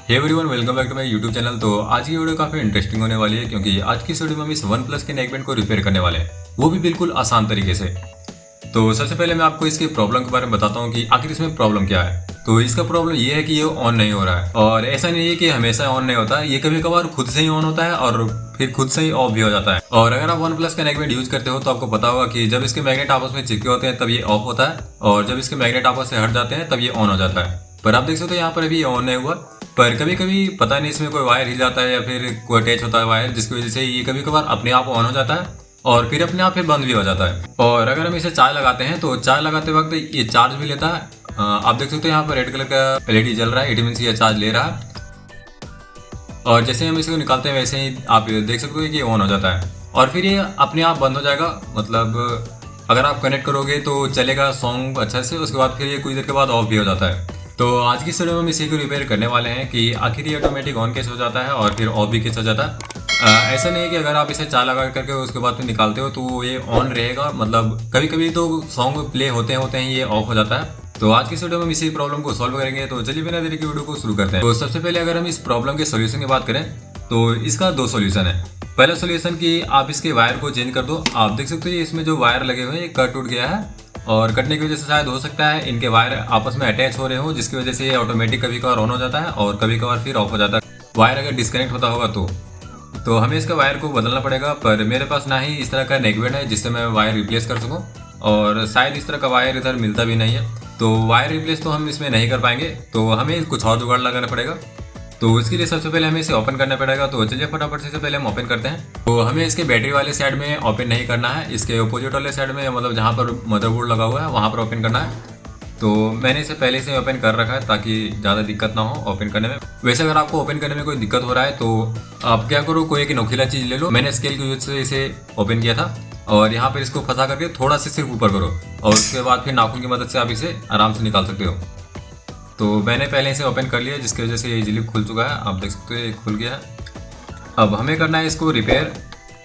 Hey everyone, welcome back to my YouTube channel. तो आज की वीडियो काफी इंटरेस्टिंग होने वाली है क्योंकि आज की इस वीडियो में हम इस वन प्लस के नेक बैंड को रिपेयर करने वाले हैं, वो भी बिल्कुल आसान तरीके से। तो सबसे पहले मैं आपको इसकी प्रॉब्लम के बारे में बताता हूँ कि आखिर इसमें प्रॉब्लम क्या है। तो इसका प्रॉब्लम ये है कि ये ऑन नहीं हो रहा है, और ऐसा नहीं है कि हमेशा ऑन नहीं होता है, ये कभी कभार खुद से ही ऑन होता है और फिर खुद से ही ऑफ भी हो जाता है। और अगर आप वन प्लस का नेक बैंड यूज करते हो तो आपको पता होगा कि जब इसके मैग्नेट आपस में चिपके होते हैं तब ये ऑफ होता है, और जब इसके मैग्नेट आपस से हट जाते हैं तब ये ऑन हो जाता है। पर आप देख सकते हो यहाँ पर अभी ऑन नहीं हुआ, पर कभी कभी पता नहीं इसमें कोई वायर हिल जाता है या फिर कोई अटैच होता है वायर, जिसकी वजह से ये कभी कभार अपने आप ऑन हो जाता है और फिर अपने आप ही बंद भी हो जाता है। और अगर हम इसे चार्ज लगाते हैं तो चार्ज लगाते वक्त ये चार्ज भी लेता है। आप देख सकते हो यहाँ पर रेड कलर का एलईडी जल रहा है, इट मींस ये चार्ज ले रहा है। और जैसे हम इसको निकालते हैं वैसे ही आप देख सकते हो कि ऑन हो जाता है और फिर ये अपने आप बंद हो जाएगा। मतलब अगर आप कनेक्ट करोगे तो चलेगा सॉन्ग अच्छा से, उसके बाद फिर ये कुछ देर के बाद ऑफ भी हो जाता है। तो आज की वीडियो में हम इसी को रिपेयर करने वाले हैं कि आखिर ये ऑटोमेटिक ऑन कैसे हो जाता है और फिर ऑफ भी कैसे हो जाता है। ऐसा नहीं है कि अगर आप इसे चार्ज लगा करके उसके बाद फिर निकालते हो तो ये ऑन रहेगा, मतलब कभी कभी तो सॉन्ग प्ले होते हैं ये ऑफ हो जाता है। तो आज की वीडियो में हम इसी प्रॉब्लम को सॉल्व करेंगे। तो चलिए बिना देरी की वीडियो को शुरू करते हैं। तो सबसे पहले अगर हम इस प्रॉब्लम के सोल्यूशन की बात करें तो इसका दो सोल्यूशन है। पहला सोल्यूशन कि आप इसके वायर को चेंज कर दो। आप देख सकते हो इसमें जो वायर लगे हुए हैं ये कट टूट गया है, और कटने की वजह से शायद हो सकता है इनके वायर आपस में अटैच हो रहे हो, जिसकी वजह से ये ऑटोमेटिक कभी कभार ऑन हो जाता है और कभी कभार फिर ऑफ हो जाता है। वायर अगर डिस्कनेक्ट होता होगा तो हमें इसका वायर को बदलना पड़ेगा। पर मेरे पास ना ही इस तरह का नेक बैंड है जिससे मैं वायर रिप्लेस कर सकूं, और शायद इस तरह का वायर इधर मिलता भी नहीं है, तो वायर रिप्लेस तो हम इसमें नहीं कर पाएंगे। तो हमें कुछ और जुगाड़ लगाना पड़ेगा। तो इसके लिए सबसे पहले हमें इसे ओपन करना पड़ेगा। तो चलिए फटाफट से पहले हम ओपन करते हैं। तो हमें इसके बैटरी वाले साइड में ओपन नहीं करना है, इसके अपोजिट वाले साइड में, मतलब जहाँ पर मदरबोर्ड लगा हुआ है वहाँ पर ओपन करना है। तो मैंने इसे पहले से ओपन कर रखा है ताकि ज़्यादा दिक्कत ना हो ओपन करने में। वैसे अगर आपको ओपन करने में कोई दिक्कत हो रहा है तो आप क्या करो, कोई एक नोकीला चीज़ ले लो। मैंने स्केल की यूज से इसे ओपन किया था, और यहाँ पर इसको फंसा करके थोड़ा सा सिर्फ ऊपर करो, और उसके बाद फिर नाखून की मदद से आप इसे आराम से निकाल सकते हो। तो मैंने पहले इसे ओपन कर लिया, जिसकी वजह से ये इजीली खुल चुका है। आप देख सकते हो ये खुल गया है। अब हमें करना है इसको रिपेयर।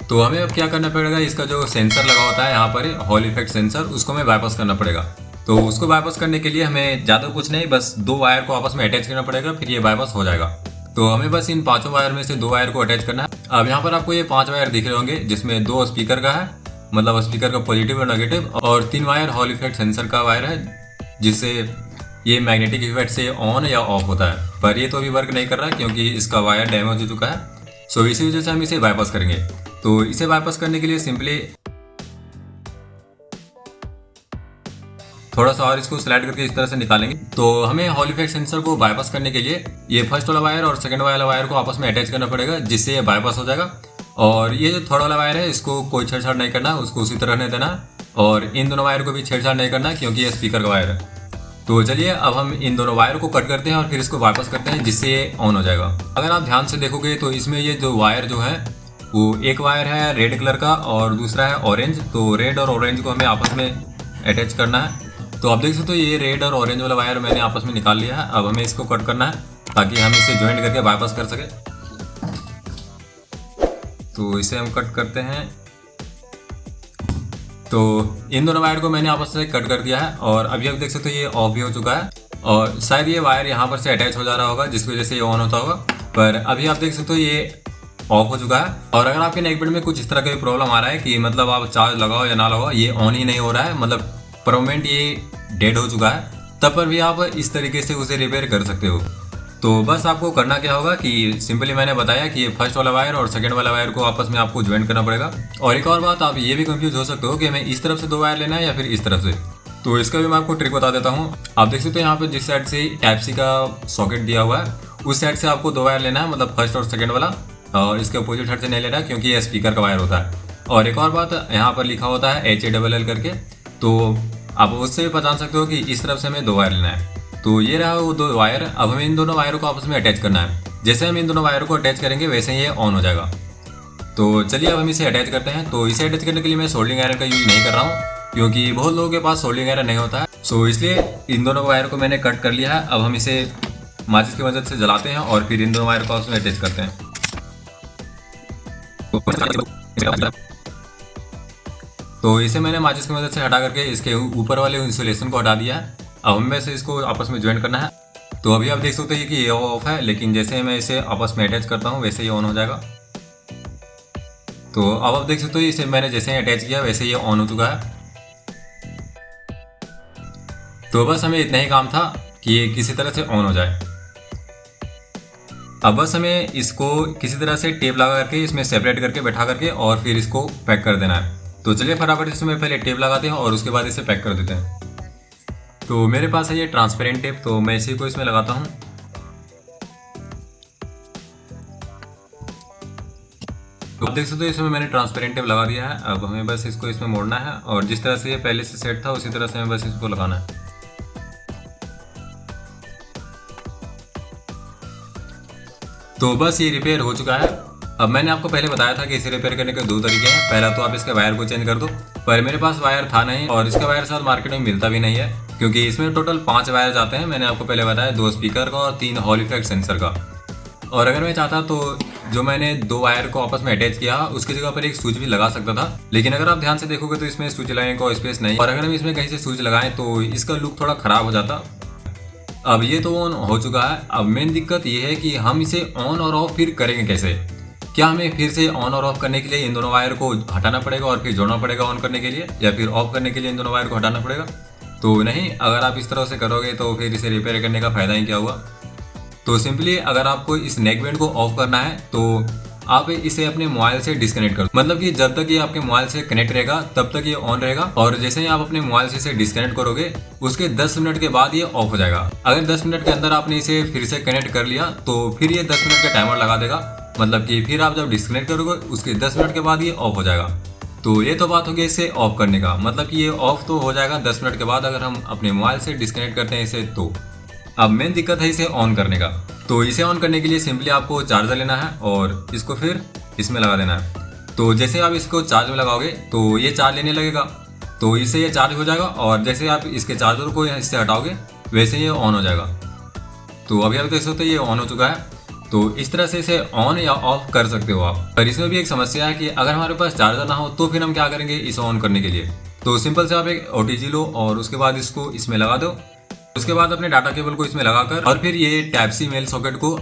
तो हमें अब क्या करना पड़ेगा, इसका जो सेंसर लगा होता है यहाँ पर हॉल इफेक्ट सेंसर, उसको हमें बाईपास करना पड़ेगा। तो उसको बाईपास करने के लिए हमें ज़्यादा कुछ नहीं, बस दो वायर को आपस में अटैच करना पड़ेगा, फिर ये बाईपास हो जाएगा। तो हमें बस इन पांचों वायर में से दो वायर को अटैच करना है। अब यहाँ पर आपको ये 5 वायर दिख रहे होंगे, जिसमें 2 स्पीकर का है, मतलब स्पीकर का पॉजिटिव और नेगेटिव, और 3 वायर हॉल इफेक्ट सेंसर का वायर है, जिससे ये मैग्नेटिक इफेक्ट से ऑन या ऑफ होता है। पर ये तो अभी वर्क नहीं कर रहा क्योंकि इसका वायर डैमेज हो चुका है। सो इसी वजह से हम इसे बाईपास करेंगे। तो इसे बाईपास करने के लिए सिंपली थोड़ा सा और इसको स्लाइड करके इस तरह से निकालेंगे। तो हमें हॉल इफेक्ट सेंसर को बाईपास करने के लिए ये फर्स्ट वाला वायर और सेकंड वाला वायर को आपस में अटैच करना पड़ेगा, जिससे ये बाईपास हो जाएगा। और ये जो थर्ड वाला वायर है इसको कोई छेड़छाड़ नहीं करना, उसको उसी तरह रहने देना, और इन दोनों वायर को भी छेड़छाड़ नहीं करना क्योंकि ये स्पीकर का वायर है। तो चलिए अब हम इन दोनों वायर को कट करते हैं और फिर इसको वापस करते हैं, जिससे ये ऑन हो जाएगा। अगर आप ध्यान से देखोगे तो इसमें ये जो वायर जो है वो एक वायर है रेड कलर का और दूसरा है ऑरेंज। तो रेड और ऑरेंज को हमें आपस में अटैच करना है। तो आप देख सकते हो ये रेड और ऑरेंज वाला वायर मैंने आपस में निकाल लिया है। अब हमें इसको कट करना है ताकि हम इसे ज्वाइंट करके वापस कर सकें। तो इसे हम कट करते हैं। तो इन दोनों वायर को मैंने आपस से कट कर दिया है, और अभी आप देख सकते हो ये ऑफ भी हो चुका है, और शायद ये वायर यहाँ पर से अटैच हो जा रहा होगा जिसकी वजह से ये ऑन होता होगा। पर अभी आप देख सकते हो ये ऑफ हो चुका है। और अगर आपके नेक बैंड में कुछ इस तरह का प्रॉब्लम आ रहा है कि मतलब आप चार्ज लगाओ या ना लगाओ ये ऑन ही नहीं हो रहा है, मतलब परमानेंट ये डेड हो चुका है, तब पर भी आप इस तरीके से उसे रिपेयर कर सकते हो। तो बस आपको करना क्या होगा कि सिंपली मैंने बताया कि फर्स्ट वाला वायर और सेकंड वाला वायर को आपस में आपको ज्वाइन करना पड़ेगा। और एक और बात, आप ये भी कंफ्यूज हो सकते हो कि हमें इस तरफ से 2 वायर लेना है या फिर इस तरफ से। तो इसका भी मैं आपको ट्रिक बता देता हूँ। आप देख सकते हो यहाँ पे जिस साइड से टाइप सी का सॉकेट दिया हुआ है उस साइड से आपको 2 वायर लेना है, मतलब फर्स्ट और सेकेंड वाला, और इसके अपोजिट साइड से नहीं लेना क्योंकि ये स्पीकर का वायर होता है। और एक और बात, यहाँ पर लिखा होता है HALL करके, तो आप उससे भी पहचान सकते हो कि इस तरफ से हमें 2 वायर लेना है। तो ये रहा वो 2 वायर। अब हमें इन दोनों वायरों को आपस में अटैच करना है। जैसे हम इन दोनों वायरों को अटैच करेंगे वैसे ही ये ऑन हो जाएगा। तो चलिए अब हम इसे अटैच करते हैं। तो इसे अटैच करने के लिए मैं सोल्डिंग आयरन का यूज नहीं कर रहा हूँ क्योंकि बहुत लोगों के पास सोल्डिंग आयरन नहीं होता है। सो इसलिए इन दोनों वायर को मैंने कट कर लिया है। अब हम इसे माचिस की मदद से जलाते हैं और फिर इन दोनों वायर को आपस में अटैच करते हैं। तो इसे मैंने माचिस की मदद से हटा करके इसके ऊपर वाले इंसुलेशन को हटा दिया है। अब हमें से इसको आपस में ज्वाइन करना है। तो अभी आप देख सकते हैं कि ये ऑफ है, लेकिन जैसे मैं इसे आपस में अटैच करता हूँ वैसे ये ऑन हो जाएगा। तो अब आप देख सकते हो इसे मैंने जैसे ही अटैच किया वैसे ये ऑन हो चुका है। तो बस हमें इतना ही काम था कि ये किसी तरह से ऑन हो जाए। अब बस हमें इसको किसी तरह से टेप लगा करके इसमें सेपरेट करके बैठा करके और फिर इसको पैक कर देना है। तो चलिए फटाफट इसमें पहले टेप लगाते हैं और उसके बाद इसे पैक कर देते हैं। तो मेरे पास है ये ट्रांसपेरेंट टेप, तो मैं इसी को इसमें लगाता हूँ। तो आप देख सकते हो इसमें मैंने ट्रांसपेरेंट टेप लगा दिया है। अब हमें बस इसको इसमें मोड़ना है और जिस तरह से ये पहले से सेट था उसी तरह से हमें बस इसको लगाना है। तो बस ये रिपेयर हो चुका है। अब मैंने आपको पहले बताया था कि इसे रिपेयर करने के दो तरीके हैं। पहला तो आप इसके वायर को चेंज कर दो, पर मेरे पास वायर था नहीं और इसका वायर शायद मार्केट में मिलता भी नहीं है, क्योंकि इसमें टोटल 5 वायर आते हैं। मैंने आपको पहले बताया 2 स्पीकर का और 3 हॉल इफेक्ट सेंसर का। और अगर मैं चाहता तो जो मैंने 2 वायर को आपस में अटैच किया उसकी जगह पर एक स्विच भी लगा सकता था, लेकिन अगर आप ध्यान से देखोगे तो इसमें स्विच लगाने का स्पेस नहीं, और अगर हम इसमें कहीं से स्विच लगाएं तो इसका लुक थोड़ा खराब हो जाता। अब ये तो ऑन हो चुका है। अब मेन दिक्कत ये है कि हम इसे ऑन और ऑफ फिर करेंगे कैसे। क्या हमें फिर से ऑन और ऑफ करने के लिए इन दोनों वायर को हटाना पड़ेगा और फिर जोड़ना पड़ेगा ऑन करने के लिए, या फिर ऑफ करने के लिए इन दोनों वायर को हटाना पड़ेगा? तो नहीं, अगर आप इस तरह से करोगे तो फिर इसे रिपेयर करने का फायदा ही क्या हुआ। तो सिंपली अगर आपको इस नेक बैंड को ऑफ करना है तो आप इसे अपने मोबाइल से डिस्कनेक्ट कर दो। मतलब कि जब तक ये आपके मोबाइल से कनेक्ट रहेगा तब तक ये ऑन रहेगा, और जैसे ही आप अपने मोबाइल से इसे डिस्कनेक्ट करोगे उसके 10 मिनट के बाद ये ऑफ हो जाएगा। अगर 10 मिनट के अंदर आपने इसे फिर से कनेक्ट कर लिया तो फिर ये 10 मिनट का टाइमर लगा देगा। मतलब कि फिर आप जब डिस्कनेक्ट करोगे उसके 10 मिनट के बाद ये ऑफ हो जाएगा। तो ये तो बात होगी इसे ऑफ करने का, मतलब कि ये ऑफ तो हो जाएगा 10 मिनट के बाद अगर हम अपने मोबाइल से डिस्कनेक्ट करते हैं इसे तो। अब मेन दिक्कत है इसे ऑन करने का। तो इसे ऑन करने के लिए सिंपली आपको चार्जर लेना है और इसको फिर इसमें लगा देना है। तो जैसे आप इसको चार्ज में लगाओगे तो ये चार्ज लेने लगेगा, तो इससे ये चार्ज हो जाएगा, और जैसे आप इसके चार्जर को इससे हटाओगे वैसे ये ऑन हो जाएगा। तो अभी आप देख सकते हो ये ऑन हो चुका है। तो इस तरह से इसे ऑन या ऑफ कर सकते हो आप। पर इसमें भी एक समस्या है कि अगर हमारे पास चार्जर ना हो तो फिर हम क्या करेंगे इसे ऑन करने के लिए। तो सिंपल से आप एक OTG लो और उसके बाद इसको इसमें लगा दो। उसके बाद अपने डाटा केबल को इसमें लगाकर और फिर ये Type-C मेल सॉकेट को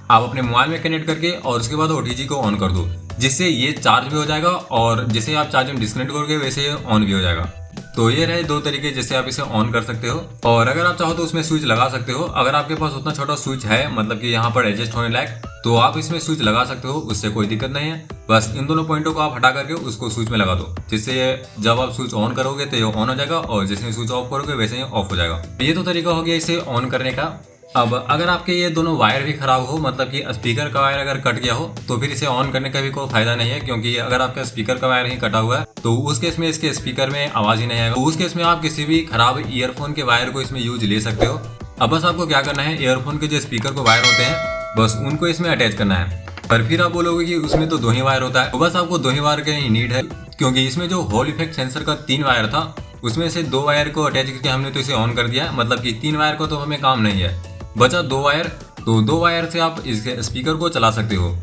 आप अपने मोबाइल में कनेक्ट करके और उसके बाद OTG को ऑन कर दो, जिससे ये चार्ज भी हो जाएगा और जैसे आप चार्ज में डिस्कनेक्ट करोगे वैसे ये ऑन भी हो जाएगा। तो ये रहे 2 तरीके जिससे आप इसे ऑन कर सकते हो। और अगर आप चाहो तो उसमें स्विच लगा सकते हो। अगर आपके पास उतना छोटा स्विच है, मतलब कि यहाँ पर एडजस्ट होने लायक, तो आप इसमें स्विच लगा सकते हो, उससे कोई दिक्कत नहीं है। बस इन दोनों पॉइंटों को आप हटा करके उसको स्विच में लगा दो, जिससे ये जब आप स्विच ऑन करोगे तो ये ऑन हो जाएगा और जैसे ही स्विच ऑफ करोगे वैसे ही ऑफ हो जाएगा। ये तो तरीका हो गया इसे ऑन करने का। अब अगर आपके ये दोनों वायर भी खराब हो, मतलब कि स्पीकर का वायर अगर कट गया हो, तो फिर इसे ऑन करने का भी कोई फायदा नहीं है, क्योंकि अगर आपका स्पीकर का वायर ही कटा हुआ है तो उस केस में इसके स्पीकर में आवाज ही नहीं आएगा। तो उस केस में आप किसी भी खराब ईयरफोन के वायर को इसमें यूज ले सकते हो। अब बस आपको क्या करना है, ईयरफोन के जो स्पीकर को वायर होते हैं बस उनको इसमें अटैच करना है। पर फिर आप बोलोगे कि उसमें तो 2 ही वायर होता है, तो बस आपको 2 ही वायर की नीड है, क्योंकि इसमें जो हॉल इफेक्ट सेंसर का 3 वायर था उसमें से 2 वायर को अटैच करके हमने तो इसे ऑन कर दिया। मतलब कि 3 वायर को तो हमें काम नहीं है, बचा 2 वायर। तो 2 वायर से आप इस स्पीकर को चला सकते हो।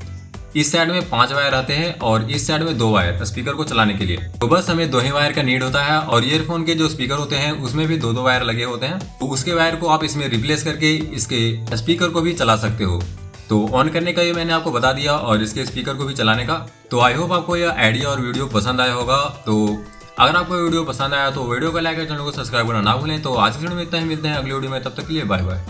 इस साइड में 5 वायर आते हैं और इस साइड में 2 वायर स्पीकर को चलाने के लिए। तो बस हमें 2 ही वायर का नीड होता है। और ईयरफोन के जो स्पीकर होते हैं उसमें भी 2-2 वायर लगे होते हैं, तो उसके वायर को आप इसमें रिप्लेस करके इसके स्पीकर को भी चला सकते हो। तो ऑन करने का ये मैंने आपको बता दिया और इसके स्पीकर को भी चलाने का। तो आई होप आपको यह आइडिया और वीडियो पसंद आया होगा। तो अगर आपको वीडियो पसंद आया तो वीडियो को लाइक और चैनल को सब्सक्राइब करना ना भूलें। तो आज की वीडियो में इतना ही, मिलते हैं अगली वीडियो में, तब तक के लिए बाय बाय।